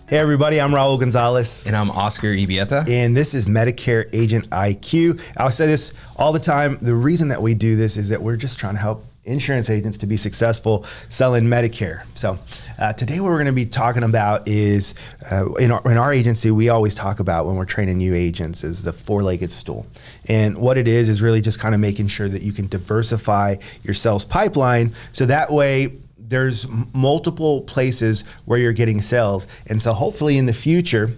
Hey everybody, I'm Raul Gonzalez. And I'm Oscar Ibieta. And this is Medicare Agent IQ. I'll say this all the time. The reason that we do this is that we're just trying to help insurance agents to be successful selling Medicare. So today what we're going to be talking about is, in our agency, we always talk about when we're training new agents is the four-legged stool. And what it is really just kind of making sure that you can diversify your sales pipeline so that way there's multiple places where you're getting sales. And so hopefully in the future,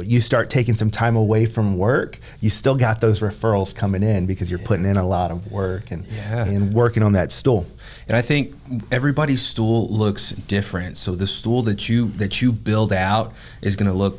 you start taking some time away from work, you still got those referrals coming in because you're putting in a lot of work and working on that stool. And I think everybody's stool looks different. So the stool that you build out is going to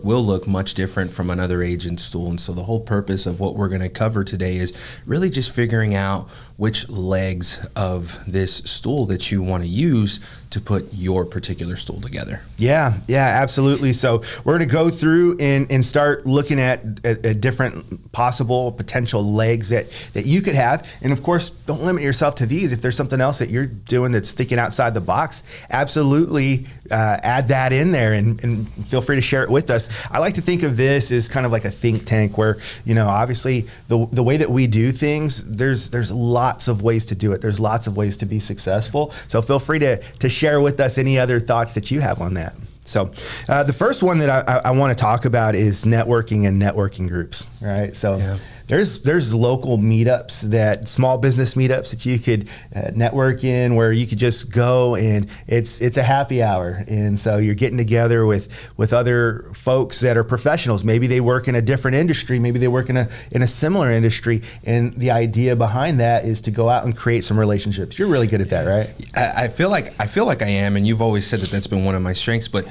will look much different from another agent's stool. And so the whole purpose of what we're going to cover today is really just figuring out which legs of this stool that you want to use to put your particular stool together. Yeah, absolutely. So we're going to go through and start looking at different possible potential legs that you could have. And of course, don't limit yourself to these. If there's something else that you're doing that's thinking outside the box, absolutely add that in there and feel free to share it with us. I like to think of this as kind of like a think tank where, obviously the way that we do things, there's lots of ways to do it. There's lots of ways to be successful. So feel free to share with us any other thoughts that you have on that. So the first one that I want to talk about is networking and networking groups, right? So there's local meetups, small business meetups that you could network in where you could just go and it's a happy hour. And so you're getting together with other folks that are professionals. Maybe they work in a different industry. Maybe they work in a similar industry. And the idea behind that is to go out and create some relationships. You're really good at that, right? I feel like I am, and you've always said that that's been one of my strengths. But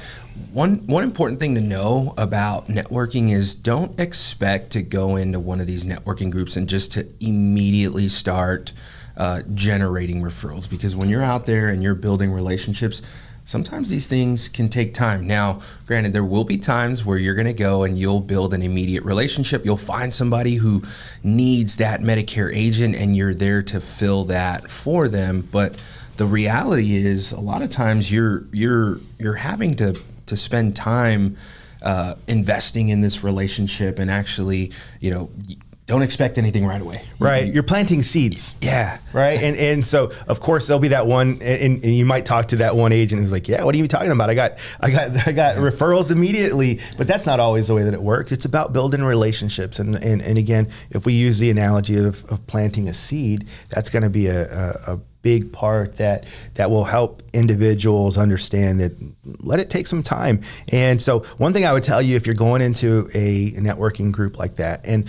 one important thing to know about networking is don't expect to go into one of these networking groups and just to immediately start generating referrals, because when you're out there and you're building relationships, sometimes these things can take time. Now, granted, there will be times where you're going to go and you'll build an immediate relationship. You'll find somebody who needs that Medicare agent and you're there to fill that for them. But the reality is a lot of times you're having to spend time investing in this relationship and actually, don't expect anything right away. Right. You're planting seeds. Yeah. Right. And so of course there'll be that one, and you might talk to that one agent who's like, yeah, what are you talking about? I got referrals immediately, but that's not always the way that it works. It's about building relationships. And again, if we use the analogy of planting a seed, that's going to be a big part that will help individuals understand that let it take some time. And so one thing I would tell you if you're going into a networking group like that, and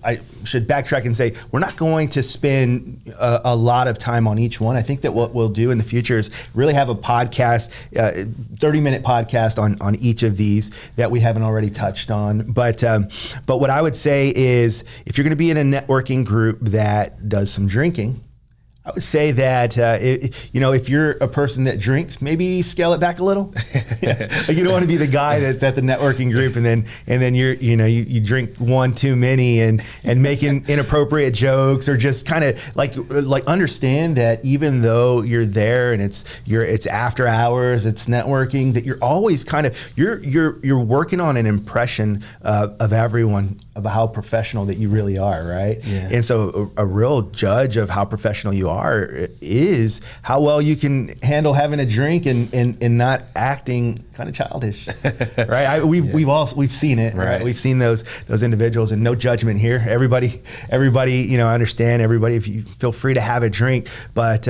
I should backtrack and say, we're not going to spend a lot of time on each one. I think that what we'll do in the future is really have a podcast, 30-minute podcast on each of these that we haven't already touched on. But what I would say is if you're going to be in a networking group that does some drinking, I would say that, if you're a person that drinks, maybe scale it back a little. Like you don't want to be the guy that's at the networking group and then you drink one too many and making inappropriate jokes or just kind of like understand that even though you're there and it's after hours, it's networking, that you're always kind of, you're working on an impression of everyone of how professional that you really are, right? Yeah. And so a real judge of how professional you are is how well you can handle having a drink and not acting kind of childish, right? We've seen it, right? We've seen those individuals, and no judgment here. Everybody, I understand everybody. If you feel free to have a drink, but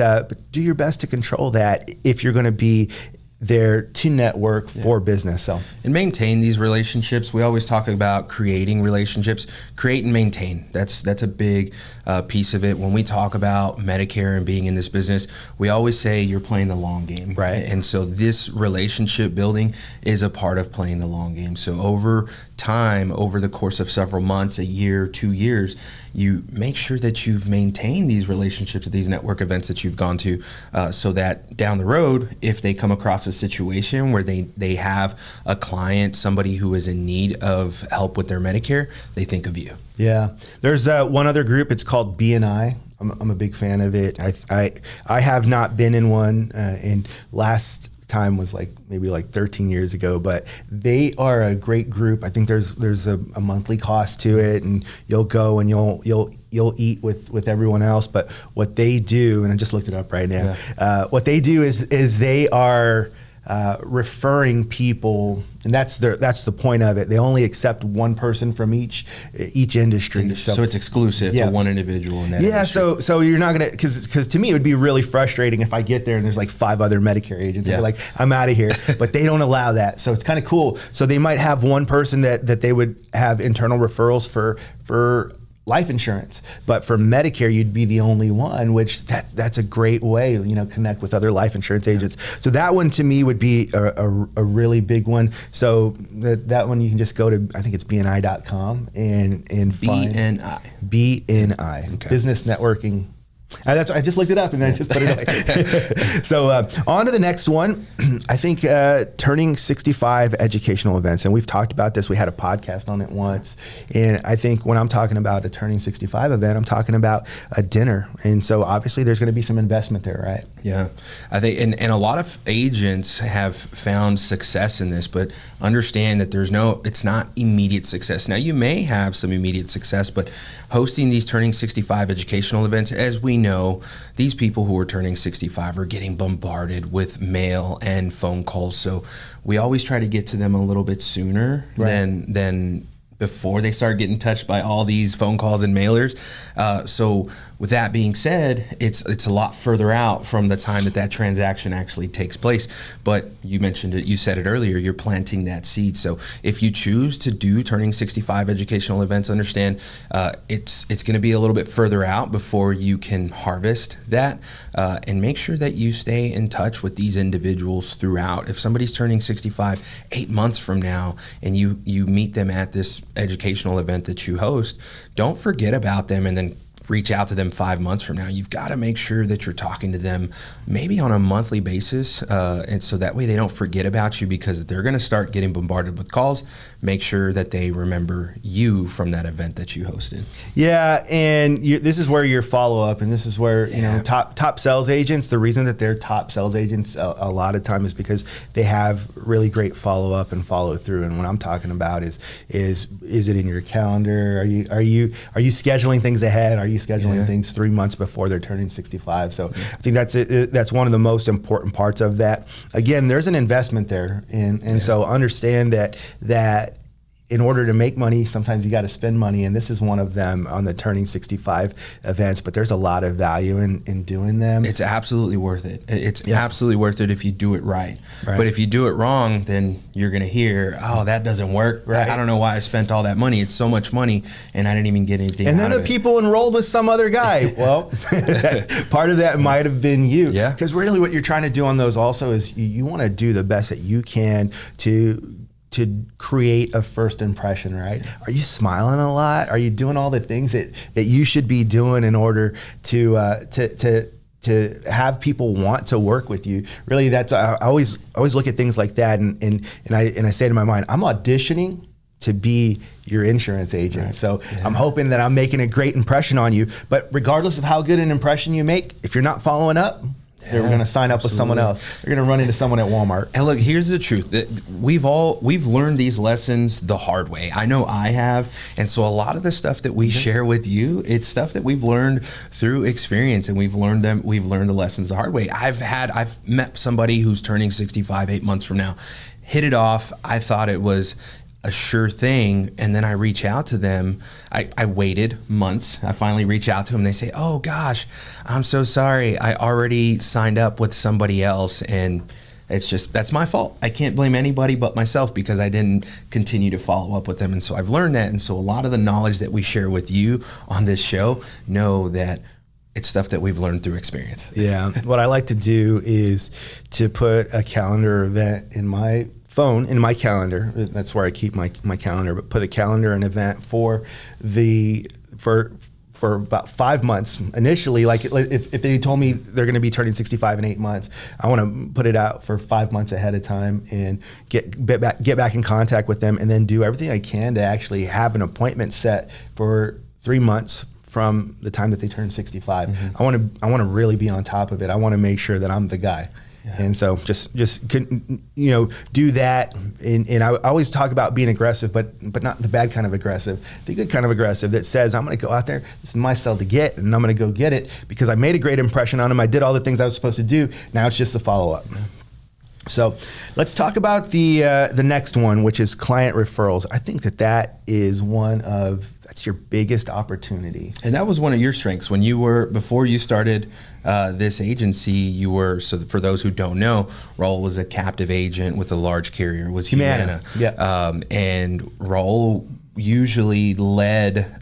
do your best to control that if you're going to be there to network for business. So and maintain these relationships. We always talk about creating relationships. Create and maintain. That's a big piece of it. When we talk about Medicare and being in this business, we always say you're playing the long game. Right. And so this relationship building is a part of playing the long game. So over time, over the course of several months, a year, 2 years, you make sure that you've maintained these relationships at these network events that you've gone to, so that down the road, if they come across a situation where they have a client, somebody who is in need of help with their Medicare, they think of you. Yeah. There's one other group. It's called B&I. I'm a big fan of it. I have not been in one. And last time was like maybe like 13 years ago, but they are a great group. I think there's a monthly cost to it, and you'll go and you'll eat with everyone else. But what they do, and I just looked it up right now, what they do is they are referring people, and that's the point of it. They only accept one person from each industry. So it's exclusive to one individual in that industry. So you're not gonna, because to me it would be really frustrating if I get there and there's like 5 other Medicare agents. Yeah. Like, I'm out of here. But they don't allow that. So it's kind of cool. So they might have one person that they would have internal referrals for life insurance, but for Medicare, you'd be the only one, which that's a great way, connect with other life insurance agents. So that one to me would be a really big one. So that one you can just go to, I think it's bni.com and find BNI, okay. Business Networking. I just looked it up and then I just put it away. So on to the next one. I think turning 65 educational events, and we've talked about this. We had a podcast on it once, and I think when I'm talking about a turning 65 event, I'm talking about a dinner, and so obviously there's going to be some investment there, right? Yeah, I think, and a lot of agents have found success in this, but understand that it's not immediate success. Now you may have some immediate success, but hosting these turning 65 educational events, as we know, these people who are turning 65 are getting bombarded with mail and phone calls. So we always try to get to them a little bit sooner than before they start getting touched by all these phone calls and mailers. So with that being said, it's a lot further out from the time that transaction actually takes place. But you mentioned it, you said it earlier, you're planting that seed. So if you choose to do turning 65 educational events, understand it's going to be a little bit further out before you can harvest that, and make sure that you stay in touch with these individuals throughout. If somebody's turning 65 8 months from now and you meet them at this educational event that you host, don't forget about them and then reach out to them 5 months from now. You've got to make sure that you're talking to them maybe on a monthly basis, and so that way they don't forget about you, because they're going to start getting bombarded with calls. Make sure that they remember you from that event that you hosted. Yeah, and this is where your follow-up, and this is where top sales agents, the reason that they're top sales agents a lot of time is because they have really great follow-up and follow-through. And what I'm talking about is it in your calendar? Are you scheduling things ahead? Are you scheduling things 3 months before they're turning 65? So I think that's one of the most important parts of that. Again, there's an investment there, and so understand that in order to make money, sometimes you got to spend money, and this is one of them on the turning 65 events. But there's a lot of value in doing them. It's absolutely worth it. It's absolutely worth it if you do it right. But if you do it wrong, then you're going to hear, oh, that doesn't work. Right. I don't know why I spent all that money. It's so much money, and I didn't even get anything. And then the people enrolled with some other guy. Well, part of that might have been you. Yeah. Because really, what you're trying to do on those also is you want to do the best that you can to create a first impression, right? Are you smiling a lot? Are you doing all the things that you should be doing in order to have people want to work with you? Really, that's I always look at things like that, and I say to my mind, I'm auditioning to be your insurance agent. Right. So I'm hoping that I'm making a great impression on you. But regardless of how good an impression you make, if you're not following up, they're going to sign up with someone else. They're going to run into someone at Walmart. And look, here's the truth. We've learned these lessons the hard way. I know I have. And so a lot of the stuff that we share with you, it's stuff that we've learned through experience, and we've learned the lessons the hard way. I've met somebody who's turning 65 8 months from now. Hit it off. I thought it was a sure thing, and then I reach out to them. I waited months. I finally reach out to them. They say, oh gosh, I'm so sorry. I already signed up with somebody else, and that's my fault. I can't blame anybody but myself because I didn't continue to follow up with them. And so I've learned that. And so a lot of the knowledge that we share with you on this show, know that it's stuff that we've learned through experience. Yeah. What I like to do is to put a calendar event in my phone, in my calendar. That's where I keep my calendar, but put a calendar and event for about 5 months initially. Like if they told me they're going to be turning 65 in 8 months, I want to put it out for 5 months ahead of time and get back in contact with them, and then do everything I can to actually have an appointment set for 3 months from the time that they turn 65. Mm-hmm. I want to really be on top of it. I want to make sure that I'm the guy. And so just do that. And I always talk about being aggressive, but not the bad kind of aggressive, the good kind of aggressive that says, I'm going to go out there, this is my cell to get, and I'm going to go get it because I made a great impression on them. I did all the things I was supposed to do. Now it's just the follow-up. So let's talk about the next one, which is client referrals. I think that is that's your biggest opportunity. And that was one of your strengths when before you started this agency, you were, so for those who don't know, Raul was a captive agent with a large carrier, was Humana. Yeah. And Raul usually led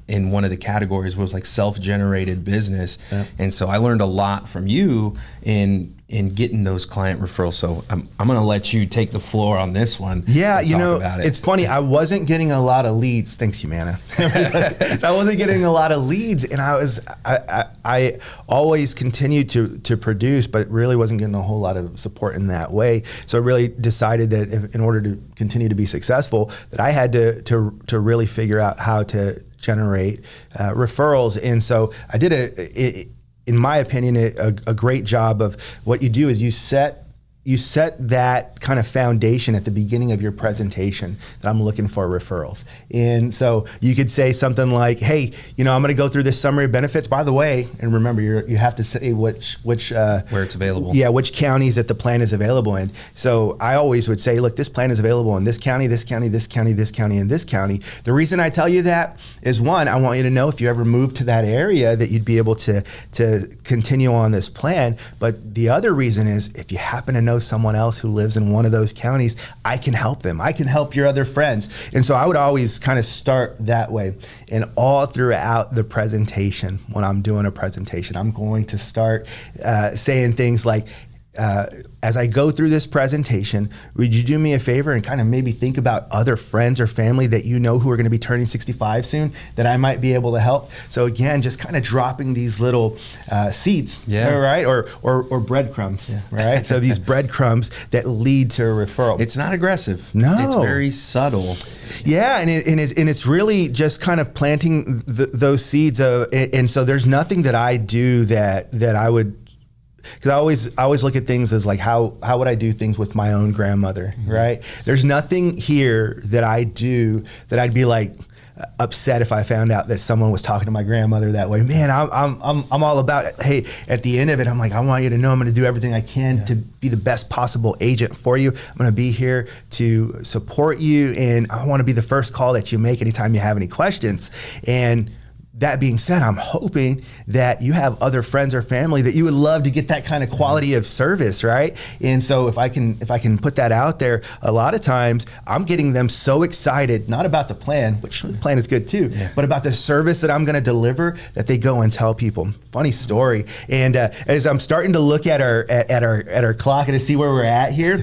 in one of the categories was like self-generated business. Yeah. And so I learned a lot from you in getting those client referrals. So I'm going to let you take the floor on this one. Yeah, it's funny. I wasn't getting a lot of leads. Thanks, Humana. So I wasn't getting a lot of leads, and I always continued to produce, but really wasn't getting a whole lot of support in that way. So I really decided that in order to continue to be successful, that I had to really figure out how to generate referrals. And so I did in my opinion, a great job of what you do is you set that kind of foundation at the beginning of your presentation that I'm looking for referrals. And so you could say something like, hey, I'm going to go through this summary of benefits. By the way, and remember, you have to say which where it's available. Yeah, which counties that the plan is available in. So I always would say, look, this plan is available in this county, this county, this county, this county, and this county. The reason I tell you that is, one, I want you to know if you ever move to that area that you'd be able to continue on this plan. But the other reason is, if you happen to know someone else who lives in one of those counties, I can help them. I can help your other friends. And so I would always kind of start that way. And all throughout the presentation, when I'm doing a presentation, I'm going to start saying things like, as I go through this presentation, would you do me a favor and kind of maybe think about other friends or family that you know who are going to be turning 65 soon that I might be able to help? So again, just kind of dropping these little seeds, right? Or breadcrumbs, right? So these breadcrumbs that lead to a referral. It's not aggressive. No. It's very subtle. Yeah, and it's really just kind of planting those seeds. And so there's nothing that I do that I would, because I always look at things as like, how would I do things with my own grandmother, right? There's nothing here that I do that I'd be like upset if I found out that someone was talking to my grandmother that way. Man, I'm all about it. Hey, at the end of it, I'm like, I want you to know I'm going to do everything I can to be the best possible agent for you. I'm going to be here to support you, and I want to be the first call that you make anytime you have any questions. And that being said, I'm hoping that you have other friends or family that you would love to get that kind of quality of service, right? And so if I can put that out there, a lot of times I'm getting them so excited, not about the plan, which the plan is good too, but about the service that I'm going to deliver, that they go and tell people. Funny story. And as I'm starting to look at our clock and to see where we're at here,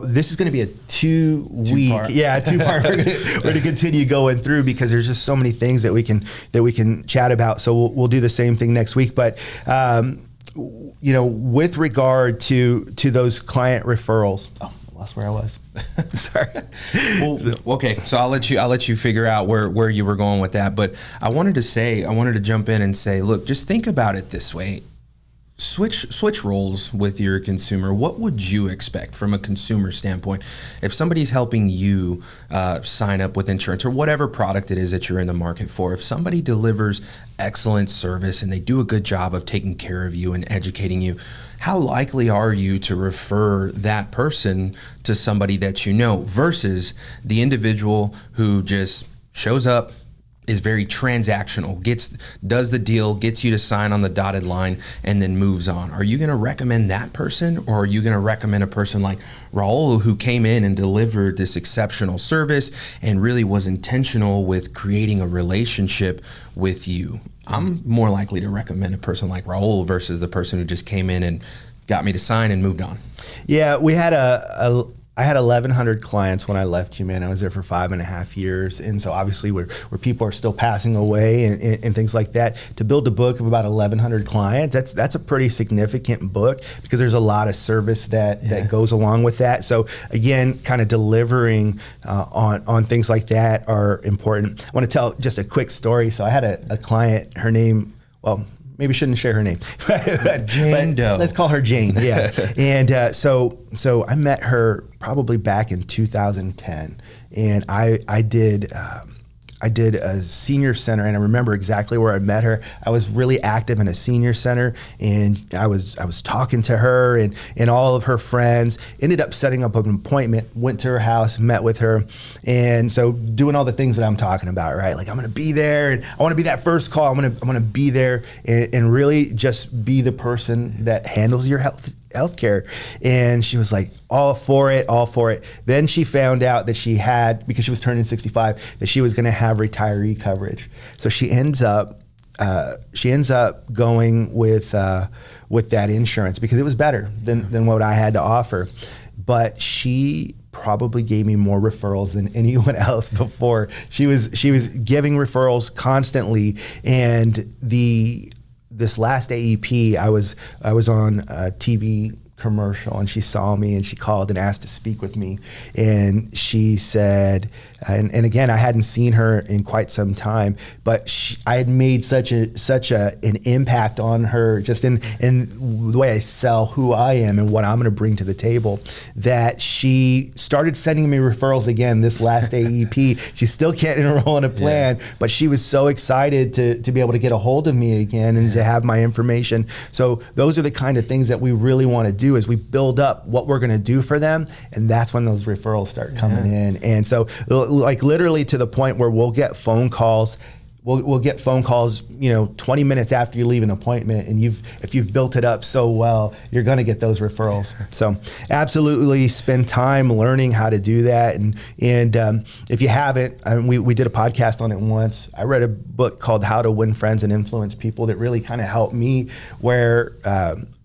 this is going to be a two-week, two-part. We're going to continue going through, because there's just so many things that we can chat about. So we'll do the same thing next week. But with regard to those client referrals, I lost where I was. Sorry. Well, okay. So I'll let you figure out where you were going with that. But I wanted to jump in and say, look, just think about it this way. Switch roles with your consumer. What would you expect from a consumer standpoint if somebody's helping you sign up with insurance or whatever product it is that you're in the market for? If somebody delivers excellent service and they do a good job of taking care of you and educating you, how likely are you to refer that person to somebody that you know versus the individual who just shows up, is very transactional, does the deal, gets you to sign on the dotted line, and then moves on? Are you going to recommend that person, or are you going to recommend a person like Raul, who came in and delivered this exceptional service and really was intentional with creating a relationship with you? I'm more likely to recommend a person like Raul versus the person who just came in and got me to sign and moved on. Yeah, we had I had 1,100 clients when I left Humana. I was there for 5.5 years. And so obviously where people are still passing away and things like that, to build a book of about 1,100 clients, that's a pretty significant book, because there's a lot of service that goes along with that. So again, kind of delivering on things like that are important. I want to tell just a quick story. So I had a client, her name, well, maybe shouldn't share her name, but Jane Doe. let's call her Jane. Yeah. And so I met her probably back in 2010, and I did a senior center, and I remember exactly where I met her. I was really active in a senior center, and I was talking to her and all of her friends. Ended up setting up an appointment, went to her house, met with her, and so doing all the things that I'm talking about, right? Like, I'm gonna be there, and I want to be that first call. I'm gonna be there and really just be the person that handles your healthcare. And she was like, all for it. Then she found out that she had, because she was turning 65, that she was going to have retiree coverage. So she ends up going with that insurance because it was better than what I had to offer. But she probably gave me more referrals than anyone else before. She was giving referrals constantly. And this last AEP, I was on a TV commercial, and she saw me, and she called and asked to speak with me. And she said, and again, I hadn't seen her in quite some time, but I had made such an impact on her, just in the way I sell who I am and what I'm going to bring to the table, that she started sending me referrals again this last AEP. She still can't enroll in a plan, but she was so excited to be able to get a hold of me again and to have my information. So those are the kind of things that we really want to do, is we build up what we're going to do for them, and that's when those referrals start coming in. And so, like, literally to the point where we'll get phone calls. We'll get phone calls, 20 minutes after you leave an appointment, and if you've built it up so well, you're going to get those referrals. So absolutely spend time learning how to do that. And if you haven't, we did a podcast on it once. I read a book called How to Win Friends and Influence People that really kind of helped me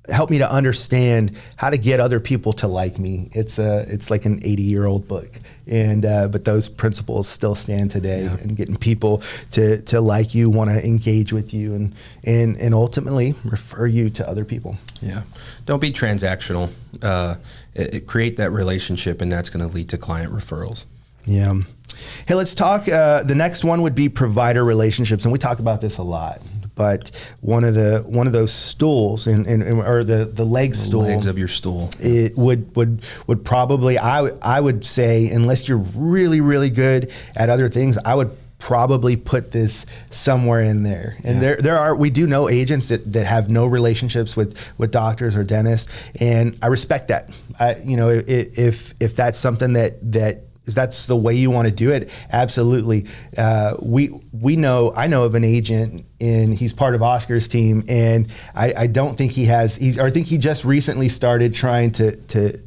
helped me to understand how to get other people to like me. It's like an 80-year-old book, and but those principles still stand today. And getting people to like you, want to engage with you, and ultimately refer you to other people. Yeah, don't be transactional. Create that relationship, and that's going to lead to client referrals. Yeah. Hey, let's talk. The next one would be provider relationships, and we talk about this a lot. But one of those stools or the leg stool, legs of your stool, it would probably, I would say, unless you're really, really good at other things, I would probably put this somewhere in there. And we do know agents that have no relationships with doctors or dentists, and I respect that. If that's something that is that's the way you want to do it, absolutely. I know of an agent, and he's part of Oscar's team, and I don't think I think he just recently started trying to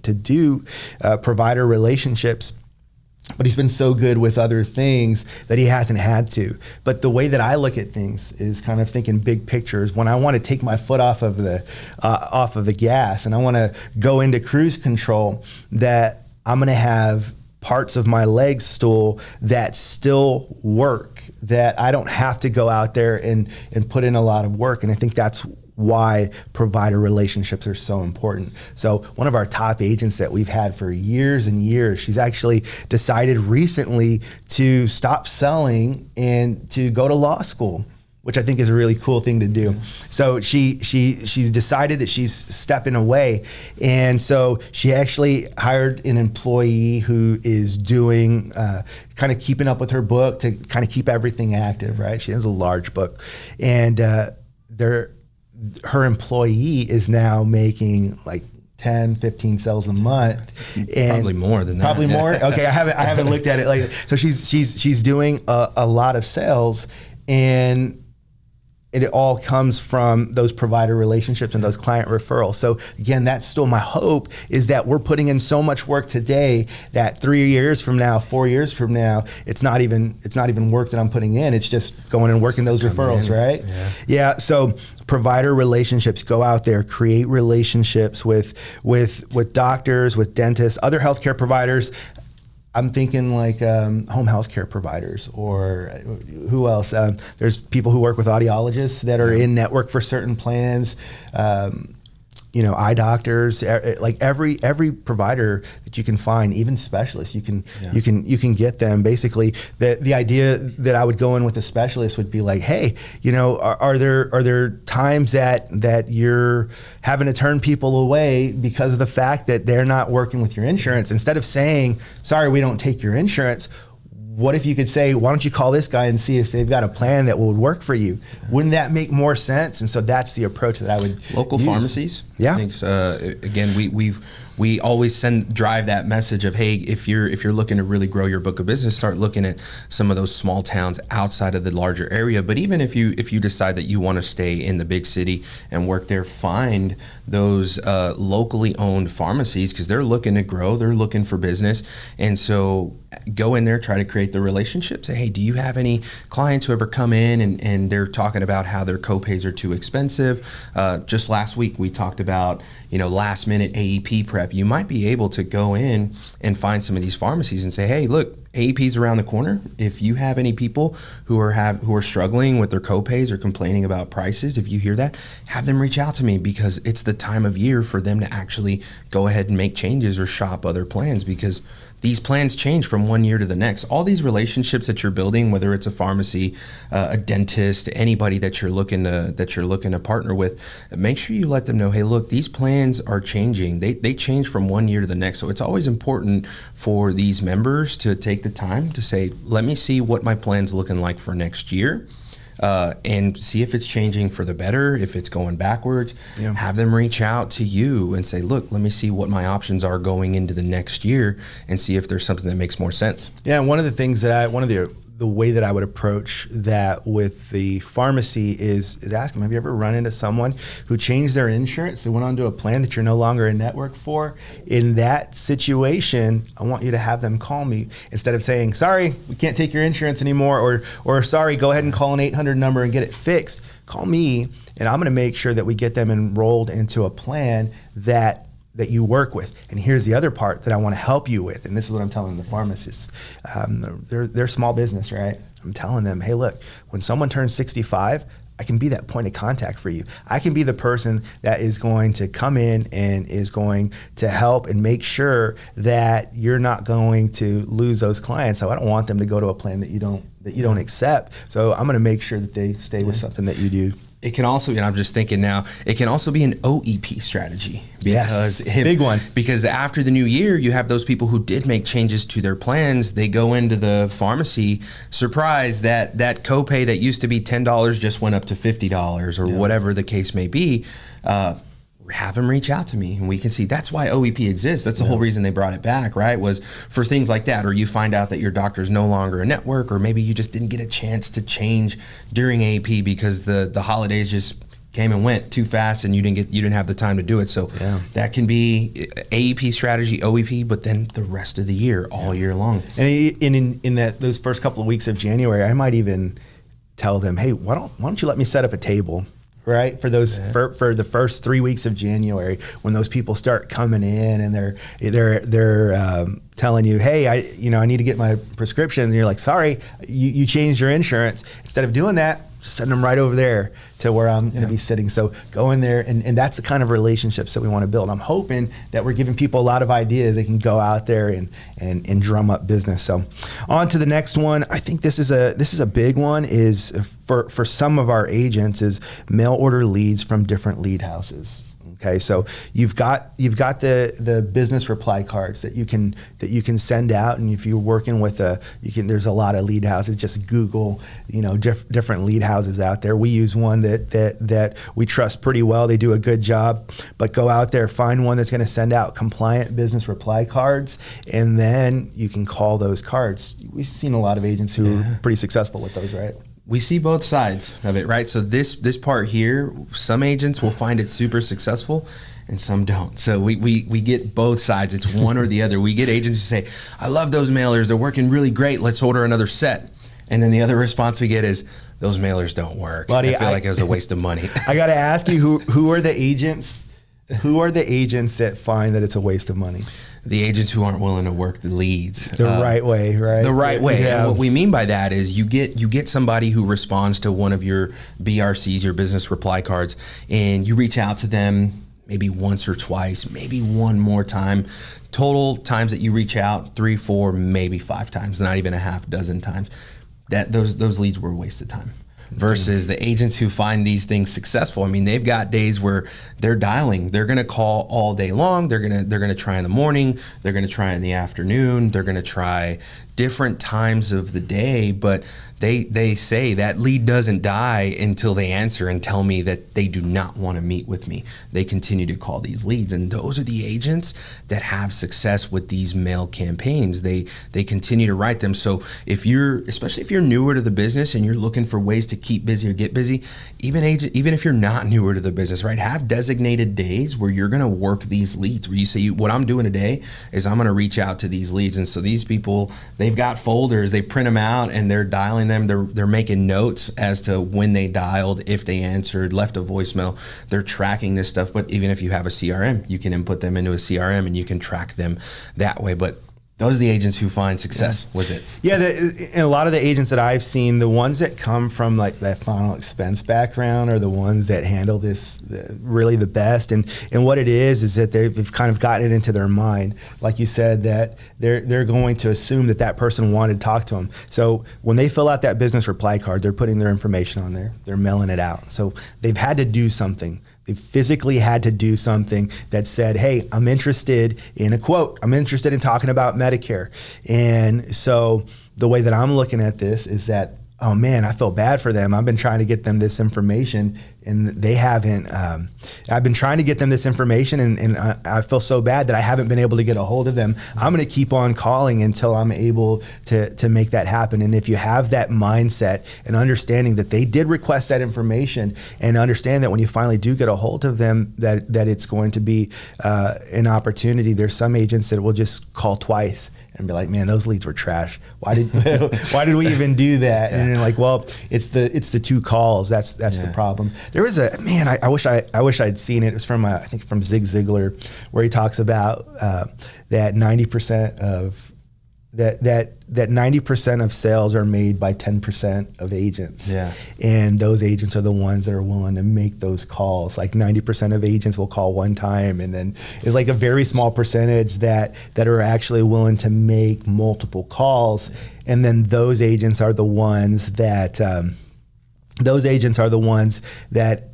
do provider relationships. But he's been so good with other things that he hasn't had to. But the way that I look at things is kind of thinking big pictures. When I want to take my foot off of the gas, and I want to go into cruise control, that I'm going to have parts of my leg stool that still work, that I don't have to go out there and put in a lot of work. And I think that's why provider relationships are so important. So one of our top agents that we've had for years and years, she's actually decided recently to stop selling and to go to law school, which I think is a really cool thing to do. So she's decided that she's stepping away. And so she actually hired an employee who is doing, kind of keeping up with her book to kind of keep everything active, right? She has a large book. And her employee is now making like 10, 15 sales a month. And probably more than that. Probably more? Okay, I haven't looked at it. Like, so she's doing a lot of sales, and it all comes from those provider relationships and those client referrals. So again, that's still my hope, is that we're putting in so much work today that 3 years from now, 4 years from now, it's not even work that I'm putting in. It's just going and working those referrals, right? Yeah. So provider relationships, go out there, create relationships with doctors, with dentists, other healthcare providers. I'm thinking like home health care providers, or who else? There's people who work with audiologists that are in network for certain plans. eye doctors, like every provider that you can find, even specialists, you can get them. Basically, the idea that I would go in with a specialist would be like, hey, are there times that you're having to turn people away because of the fact that they're not working with your insurance? Instead of saying, sorry, we don't take your insurance, what if you could say, why don't you call this guy and see if they've got a plan that would work for you? Wouldn't that make more sense? And so that's the approach that I would Local use. Pharmacies. Yeah. I think, again, we always drive that message of, hey, if you're looking to really grow your book of business, start looking at some of those small towns outside of the larger area. But even if you decide that you want to stay in the big city and work there, find those locally owned pharmacies, because they're looking to grow, they're looking for business. And so go in there, try to create the relationship. Say, hey, do you have any clients who ever come in and they're talking about how their copays are too expensive? Just last week we talked about last minute AEP prep. You might be able to go in and find some of these pharmacies and say, hey, look, AEP's around the corner. If you have any people who are struggling with their copays or complaining about prices, if you hear that, have them reach out to me, because it's the time of year for them to actually go ahead and make changes or shop other plans, because these plans change from one year to the next. All these relationships that you're building, whether it's a pharmacy, a dentist, anybody that you're looking to partner with, make sure you let them know, hey, look, these plans are changing. They change from one year to the next. So it's always important for these members to take the time to say, let me see what my plan's looking like for next year. And see if it's changing for the better, if it's going backwards. Yeah. Have them reach out to you and say, look, let me see what my options are going into the next year, and see if there's something that makes more sense. Yeah, and one of the things that the way that I would approach that with the pharmacy is ask them, have you ever run into someone who changed their insurance? They went onto a plan that you're no longer a network for. In that situation, I want you to have them call me instead of saying, sorry, we can't take your insurance anymore, or sorry, go ahead and call an 800 number and get it fixed. Call me, and I'm gonna make sure that we get them enrolled into a plan that you work with. And here's the other part that I want to help you with, and this is what I'm telling the pharmacists. They're small business, right? I'm telling them, hey, look, when someone turns 65, I can be that point of contact for you. I can be the person that is going to come in and is going to help and make sure that you're not going to lose those clients. So I don't want them to go to a plan that you don't accept. So I'm going to make sure that they stay with something that you do. It can also, and I'm just thinking now, it can also be an OEP strategy. Because big one. Because after the new year, you have those people who did make changes to their plans. They go into the pharmacy, surprised that copay that used to be $10 just went up to $50 or whatever the case may be. Have them reach out to me, and we can see. That's why OEP exists. That's the whole reason they brought it back, right? Was for things like that, or you find out that your doctor's no longer a network, or maybe you just didn't get a chance to change during AEP because the holidays just came and went too fast, and you didn't have the time to do it. So that can be AEP strategy, OEP, but then the rest of the year, all year long. And in those first couple of weeks of January, I might even tell them, hey, why don't you let me set up a table? Right, for for the first 3 weeks of January, when those people start coming in and they're telling you, hey, I need to get my prescription, and you're like, sorry, you changed your insurance. Instead of doing that, send them right over there to where I'm going to be sitting. So go in there, and that's the kind of relationships that we want to build. I'm hoping that we're giving people a lot of ideas. They can go out there and drum up business. So on to the next one. I think this is a big one, is for some of our agents, is mail order leads from different lead houses. Okay, so you've got the business reply cards that you can send out, and if you're working with there's a lot of lead houses. Just Google, different lead houses out there. We use one that we trust pretty well. They do a good job, but go out there, find one that's going to send out compliant business reply cards, and then you can call those cards. We've seen a lot of agents who are pretty successful with those, right? We see both sides of it, right? So this part here, some agents will find it super successful and some don't. So we get both sides. It's one or the other. We get agents who say, I love those mailers. They're working really great. Let's order another set. And then the other response we get is, those mailers don't work. Buddy, I feel like it was a waste of money. I got to ask you, who are the agents? Who are the agents that find that it's a waste of money? The agents who aren't willing to work the leads the right way, right? The right way. Yeah. And what we mean by that is you get somebody who responds to one of your BRCs, your business reply cards, and you reach out to them maybe once or twice, maybe one more time. Total times that you reach out, 3, 4, maybe 5 times, not even a half dozen times. That those leads were a waste of time. Versus the agents who find these things successful. I mean, they've got days where they're dialing. They're going to call all day long. They're going to try in the morning. They're going to try in the afternoon. They're going to try different times of the day, but they say that lead doesn't die until they answer and tell me that they do not want to meet with me. They continue to call these leads, and those are the agents that have success with these mail campaigns. They continue to write them. So especially if you're newer to the business and you're looking for ways to keep busy or get busy, even if you're not newer to the business, right? Have designated days where you're going to work these leads, where you say, what I'm doing today is I'm going to reach out to these leads. And so these people, they've got folders, they print them out and they're dialing them. They're making notes as to when they dialed, if they answered, left a voicemail. They're tracking this stuff. But even if you have a CRM, you can input them into a CRM and you can track them that way. But those are the agents who find success with it. Yeah, and a lot of the agents that I've seen, the ones that come from like that final expense background are the ones that handle this really the best. And what it is that they've kind of gotten it into their mind, like you said, that they're going to assume that person wanted to talk to them. So when they fill out that business reply card, they're putting their information on there. They're mailing it out. So they've had to do something. They physically had to do something that said, hey, I'm interested in a quote. I'm interested in talking about Medicare. And so the way that I'm looking at this is that, oh man, I feel bad for them. I've been trying to get them this information and they haven't. I've been trying to get them this information and I feel so bad that I haven't been able to get a hold of them. I'm going to keep on calling until I'm able to make that happen. And if you have that mindset and understanding that they did request that information and understand that when you finally do get a hold of them, that it's going to be an opportunity. There's some agents that will just call twice and be like, man, those leads were trash. Why did we even do that? And they're like, well, it's the 2 calls. That's the problem. There was I wish I'd seen it. It was from I think from Zig Ziglar, where he talks about that 90% of that 90% of sales are made by 10% of agents. Yeah. And those agents are the ones that are willing to make those calls. Like 90% of agents will call one time, and then it's like a very small percentage that are actually willing to make multiple calls. And then those agents are the ones that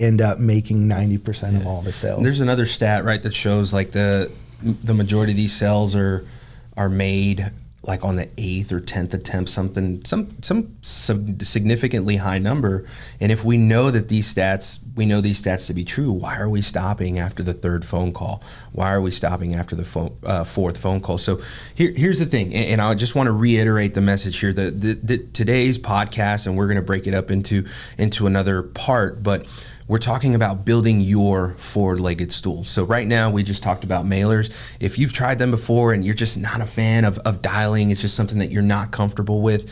end up making 90% of all the sales. And there's another stat, right, that shows like the majority of these sales are made like on the 8th or 10th attempt, some significantly high number. And if we know that these stats to be true, why are we stopping after the 3rd phone call? Why are we stopping after the 4th phone call? So here's the thing, and I just want to reiterate the message here. Today's podcast, and we're going to break it up into another part, but we're talking about building your 4-legged stool. So right now we just talked about mailers. If you've tried them before and you're just not a fan of dialing, it's just something that you're not comfortable with,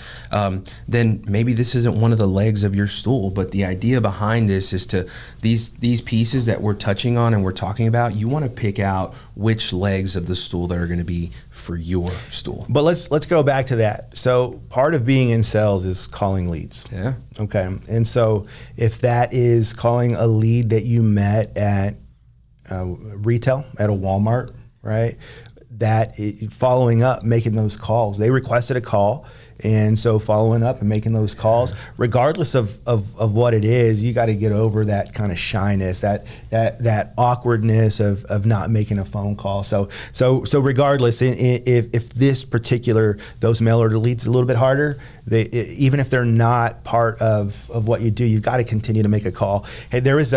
then maybe this isn't one of the legs of your stool. But the idea behind this is to these pieces that we're touching on and we're talking about, you want to pick out which legs of the stool that are going to be for your stool. But let's go back to that. So part of being in sales is calling leads. Yeah. Okay. And so if that is calling a lead that you met at retail, at a Walmart, right? Following up, making those calls. They requested a call. And so following up and making those calls, regardless of what it is, you got to get over that kind of shyness, that awkwardness of not making a phone call. So regardless, if this particular, those mail order leads a little bit harder, even if they're not part of what you do, you've got to continue to make a call. Hey, there was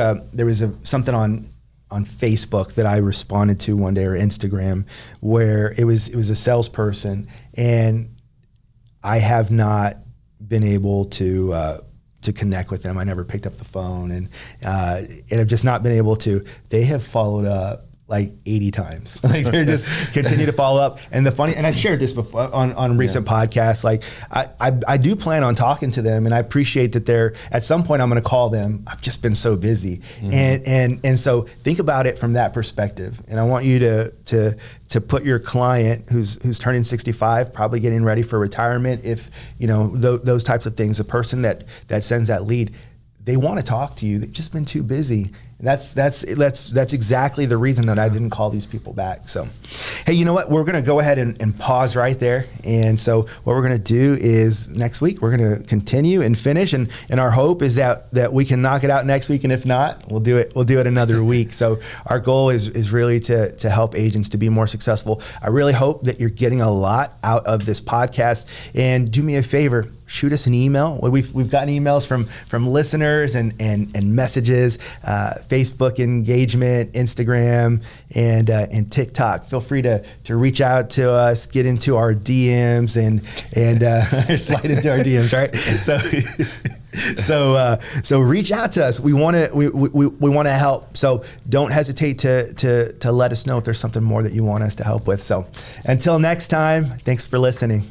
something on Facebook that I responded to one day, or Instagram, where it was a salesperson, and I have not been able to connect with them. I never picked up the phone, and I've just not been able to. They have followed up like 80 times. Like they're just continue to follow up. And and I've shared this before on recent podcasts. Like I do plan on talking to them, and I appreciate that at some point I'm going to call them. I've just been so busy. Mm-hmm. And so think about it from that perspective. And I want you to put your client who's turning 65, probably getting ready for retirement, if those types of things, the person that sends that lead, they want to talk to you. They've just been too busy. And that's exactly the reason that I didn't call these people back. So, hey, you know what? We're going to go ahead and pause right there. And so what we're going to do is next week, we're going to continue and finish. And our hope is that we can knock it out next week. And if not, we'll do it another week. So our goal is really to help agents to be more successful. I really hope that you're getting a lot out of this podcast. And do me a favor, shoot us an email. We've gotten emails from listeners and messages, Facebook engagement, Instagram, and TikTok. Feel free to reach out to us, get into our DMs and slide into our DMs, right? So reach out to us. We want to help. So don't hesitate to let us know if there's something more that you want us to help with. So until next time, thanks for listening.